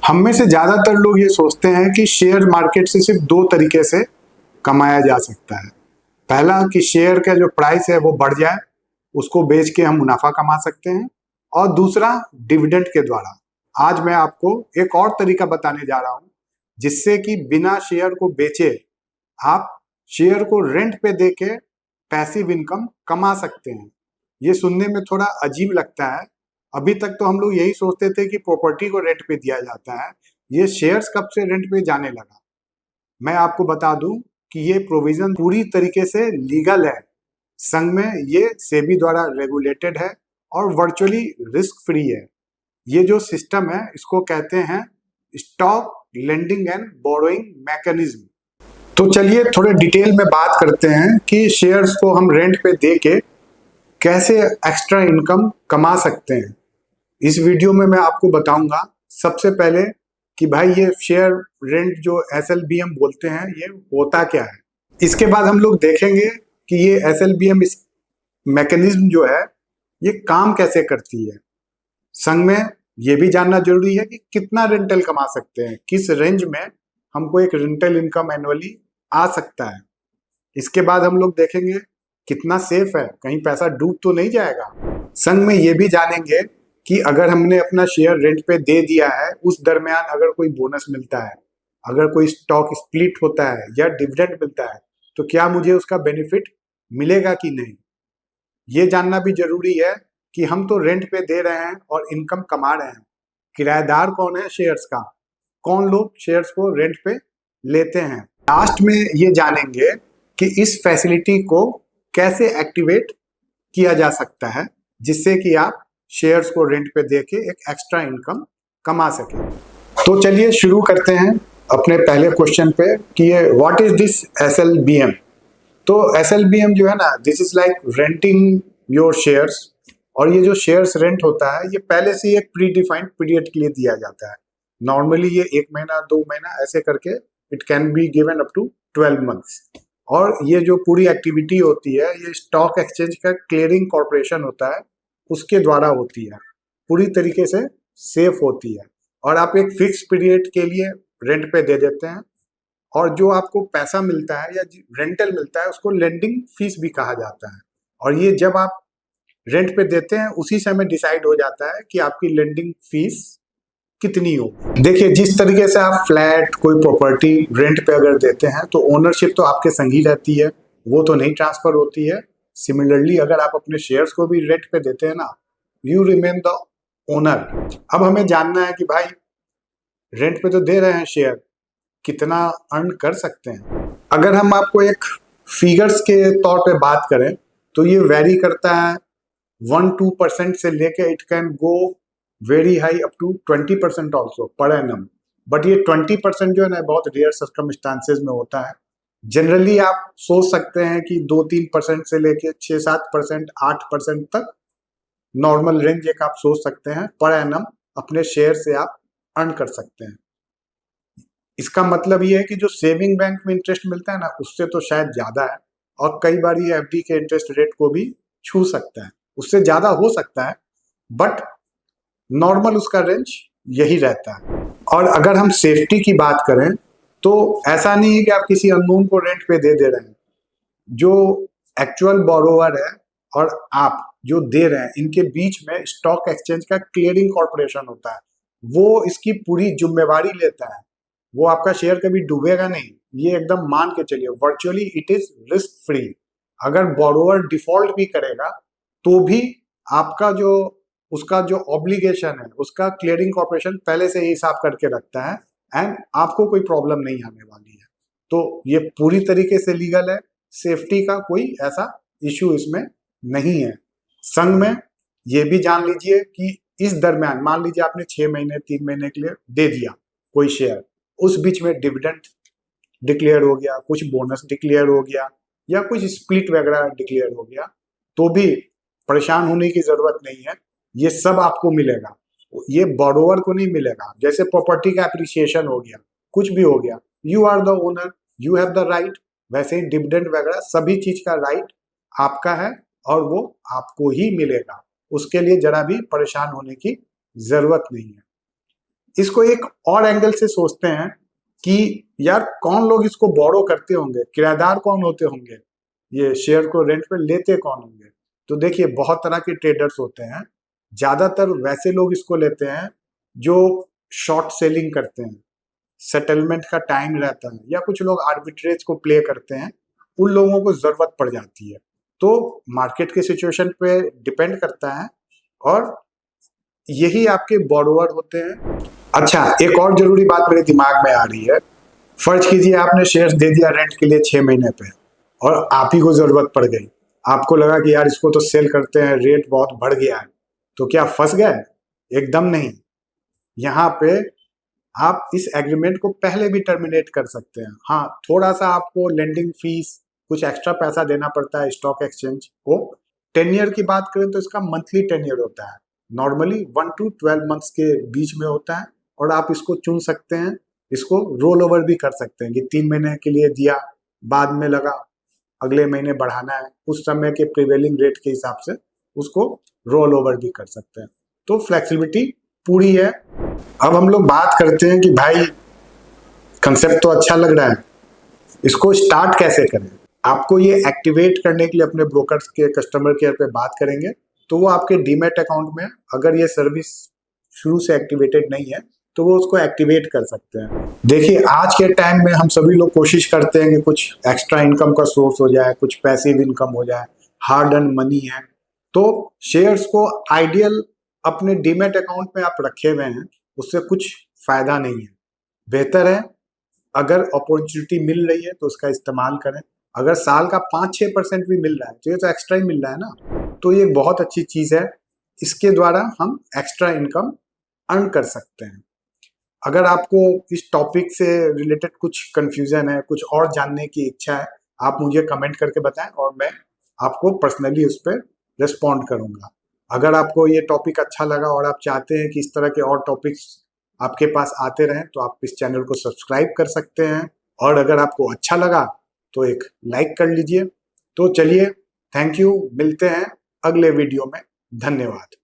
हम में से ज्यादातर लोग ये सोचते हैं कि शेयर मार्केट से सिर्फ दो तरीके से कमाया जा सकता है। पहला कि शेयर का जो प्राइस है वो बढ़ जाए, उसको बेच के हम मुनाफा कमा सकते हैं, और दूसरा डिविडेंड के द्वारा। आज मैं आपको एक और तरीका बताने जा रहा हूं जिससे कि बिना शेयर को बेचे आप शेयर को रेंट पे देके पैसिव इनकम कमा सकते हैं। ये सुनने में थोड़ा अजीब लगता है। अभी तक तो हम लोग यही सोचते थे कि प्रॉपर्टी को रेंट पे दिया जाता है। ये शेयर्स कब से रेंट पे जाने लगा? मैं आपको बता दूं कि ये प्रोविजन पूरी तरीके से लीगल है। संघ में ये सेबी द्वारा रेगुलेटेड है और वर्चुअली रिस्क फ्री है। ये जो सिस्टम है इसको कहते हैं stock lending and borrowing mechanism. तो चलिए थोड़े डिटेल में बात करते हैं कि शेयर्स को हम रेंट पे दे के कैसे एक्स्ट्रा इनकम कमा सकते हैं। इस वीडियो में मैं आपको बताऊंगा सबसे पहले कि भाई ये शेयर रेंट जो SLBM बोलते हैं ये होता क्या है। इसके बाद हम लोग देखेंगे कि ये SLBM इस मैकेनिज्म जो है ये काम कैसे करती है। संग में ये भी जानना जरूरी है कि कितना रेंटल कमा सकते हैं, किस रेंज में हमको एक रेंटल इनकम एनुअली आ सकता है। इसके बाद हम लोग देखेंगे कितना सेफ है, कहीं पैसा डूब तो नहीं जाएगा। संग में ये भी जानेंगे कि अगर हमने अपना शेयर रेंट पे दे दिया है, उस दरमियान अगर कोई बोनस मिलता है, अगर कोई स्टॉक स्प्लिट होता है या डिविडेंड मिलता है, तो क्या मुझे उसका बेनिफिट मिलेगा कि नहीं। ये जानना भी जरूरी है कि हम तो रेंट पे दे रहे हैं और इनकम कमा रहे हैं, किराएदार कौन है शेयर्स का, कौन लोग शेयर्स को रेंट पे लेते हैं। लास्ट में ये जानेंगे कि इस फैसिलिटी को कैसे एक्टिवेट किया जा सकता है जिससे कि आप शेयर्स को रेंट पे देके एक एक्स्ट्रा इनकम कमा सके। तो चलिए शुरू करते हैं अपने पहले क्वेश्चन पे कि ये व्हाट इज दिस SLBM। तो SLBM जो है ना, this is like renting your shares. और ये जो शेयर्स रेंट होता है ये पहले से ही एक प्री डिफाइंड पीरियड के लिए दिया जाता है। नॉर्मली ये 1 महीना 2 महीना ऐसे करके it can be given up to 12 months. और ये जो पूरी एक्टिविटी होती है ये स्टॉक एक्सचेंज का क्लियरिंग कॉर्पोरेशन होता है उसके द्वारा होती है, पूरी तरीके से सेफ होती है। और आप एक फिक्स पीरियड के लिए रेंट पे दे देते हैं, और जो आपको पैसा मिलता है या रेंटल मिलता है उसको लेंडिंग फीस भी कहा जाता है। और ये जब आप रेंट पे देते हैं उसी समय डिसाइड हो जाता है कि आपकी लेंडिंग फीस कितनी हो। देखिए जिस तरीके से आप फ्लैट कोई प्रॉपर्टी रेंट पे अगर देते हैं तो ओनरशिप तो आपके संग ही रहती है, वो तो नहीं ट्रांसफर होती है। सिमिलरली अगर आप अपने शेयर्स को भी रेंट पे देते हैं ना, यू रिमेन द ओनर। अब हमें जानना है कि भाई रेंट पे तो दे रहे हैं शेयर, कितना अर्न कर सकते हैं। अगर हम आपको एक फिगर्स के तौर पे बात करें तो ये वेरी करता है 1-2% से लेके it can go very high up to 20% also per annum. But ये 20% जो है ना बहुत रेयर सर्कमस्टांसेस में होता है। जनरली आप सोच सकते हैं कि 2-3% से लेके 6-7%, 8% तक नॉर्मल रेंज एक आप सोच सकते हैं पर एनम अपने शेयर से आप अर्न कर सकते हैं। इसका मतलब ये है कि जो सेविंग बैंक में इंटरेस्ट मिलता है ना उससे तो शायद ज्यादा है, और कई बार ये FD के इंटरेस्ट रेट को भी छू सकता है, उससे ज्यादा हो सकता है, बट नॉर्मल उसका रेंज यही रहता है। और अगर हम सेफ्टी की बात करें तो ऐसा नहीं है कि आप किसी अननोन को रेंट पे दे रहे हैं। जो एक्चुअल बोरोवर है और आप जो दे रहे हैं इनके बीच में स्टॉक एक्सचेंज का क्लियरिंग कॉर्पोरेशन होता है, वो इसकी पूरी जिम्मेवारी लेता है। वो आपका शेयर कभी डूबेगा नहीं, ये एकदम मान के चलिए। Virtually it is risk free. अगर बोरोवर डिफॉल्ट भी करेगा तो भी आपका जो उसका जो ऑब्लिगेशन है उसका क्लियरिंग कॉर्पोरेशन पहले से ही हिसाब करके रखता है, एंड आपको कोई प्रॉब्लम नहीं आने वाली है। तो ये पूरी तरीके से लीगल है, सेफ्टी का कोई ऐसा इश्यू इसमें नहीं है। संघ में ये भी जान लीजिए कि इस दरमियान मान लीजिए आपने 6 महीने 3 महीने के लिए दे दिया कोई शेयर, उस बीच में डिविडेंड डिक्लेयर हो गया, कुछ बोनस डिक्लेयर हो गया या कुछ स्प्लिट वगैरह डिक्लेयर हो गया, तो भी परेशान होने की जरूरत नहीं है। ये सब आपको मिलेगा, ये बोरोवर को नहीं मिलेगा। जैसे प्रॉपर्टी का एप्रिसिएशन हो गया, कुछ भी हो गया, you are the owner, you have the right. वैसे ही डिविडेंड वगैरह सभी चीज का राइट आपका है और वो आपको ही मिलेगा। उसके लिए जरा भी परेशान होने की जरूरत नहीं है। इसको एक और एंगल से सोचते हैं कि यार कौन लोग इसको बोरो करते होंगे, किराएदार कौन होते होंगे, ये शेयर को रेंट पे लेते कौन होंगे। तो देखिए बहुत तरह के ट्रेडर्स होते हैं, ज्यादातर वैसे लोग इसको लेते हैं जो शॉर्ट सेलिंग करते हैं, सेटलमेंट का टाइम रहता है, या कुछ लोग आर्बिट्रेज को प्ले करते हैं, उन लोगों को जरूरत पड़ जाती है। तो मार्केट के सिचुएशन पे डिपेंड करता है, और यही आपके बोरोवर होते हैं। अच्छा, एक और जरूरी बात मेरे दिमाग में आ रही है। फर्ज कीजिए आपने शेयर्स दे दिया रेंट के लिए 6 महीने पे, और आप ही को जरूरत पड़ गई, आपको लगा कि यार इसको तो सेल करते हैं, रेट बहुत बढ़ गया है, तो क्या फंस गए? एकदम नहीं। यहाँ पे आप इस एग्रीमेंट को पहले भी टर्मिनेट कर सकते हैं। हाँ, थोड़ा सा आपको लेंडिंग फीस, कुछ एक्स्ट्रा पैसा देना पड़ता है स्टॉक एक्सचेंज को। टेन्योर की बात करें तो इसका मंथली टेन्योर होता है, नॉर्मली 1 to 12 मंथ्स के बीच में होता है, और आप इसको चुन सकते हैं, इसको रोल ओवर भी कर सकते हैं कि 3 महीने के लिए दिया, बाद में लगा अगले महीने बढ़ाना है, उस समय के प्रिवेलिंग रेट के हिसाब से उसको रोल ओवर भी कर सकते हैं। तो फ्लेक्सिबिलिटी पूरी है। अब हम लोग बात करते हैं कि भाई कंसेप्ट तो अच्छा लग रहा है, इसको स्टार्ट कैसे करें। आपको ये एक्टिवेट करने के लिए अपने ब्रोकर्स के कस्टमर केयर पे बात करेंगे, तो वो आपके डीमैट अकाउंट में, अगर ये सर्विस शुरू से एक्टिवेटेड नहीं है तो वो उसको एक्टिवेट कर सकते हैं। देखिए आज के टाइम में हम सभी लोग कोशिश करते हैं कि कुछ एक्स्ट्रा इनकम का सोर्स हो जाए, कुछ पैसिव इनकम हो जाए, हार्ड अर्न मनी है, तो शेयर्स को आइडियल अपने डीमैट अकाउंट में आप रखे हुए हैं, उससे कुछ फायदा नहीं है। बेहतर है अगर अपॉर्चुनिटी मिल रही है तो उसका इस्तेमाल करें। अगर साल का 5-6% भी मिल रहा है तो ये तो एक्स्ट्रा ही मिल रहा है ना, तो ये बहुत अच्छी चीज है। इसके द्वारा हम एक्स्ट्रा इनकम अर्न कर सकते हैं। अगर आपको इस टॉपिक से रिलेटेड कुछ कंफ्यूजन है, कुछ और जानने की इच्छा है, आप मुझे कमेंट करके बताएं और मैं आपको पर्सनली उस पर रिस्पॉन्ड करूंगा। अगर आपको ये टॉपिक अच्छा लगा और आप चाहते हैं कि इस तरह के और टॉपिक्स आपके पास आते रहें, तो आप इस चैनल को सब्सक्राइब कर सकते हैं, और अगर आपको अच्छा लगा तो एक लाइक कर लीजिए। तो चलिए, थैंक यू, मिलते हैं अगले वीडियो में। धन्यवाद।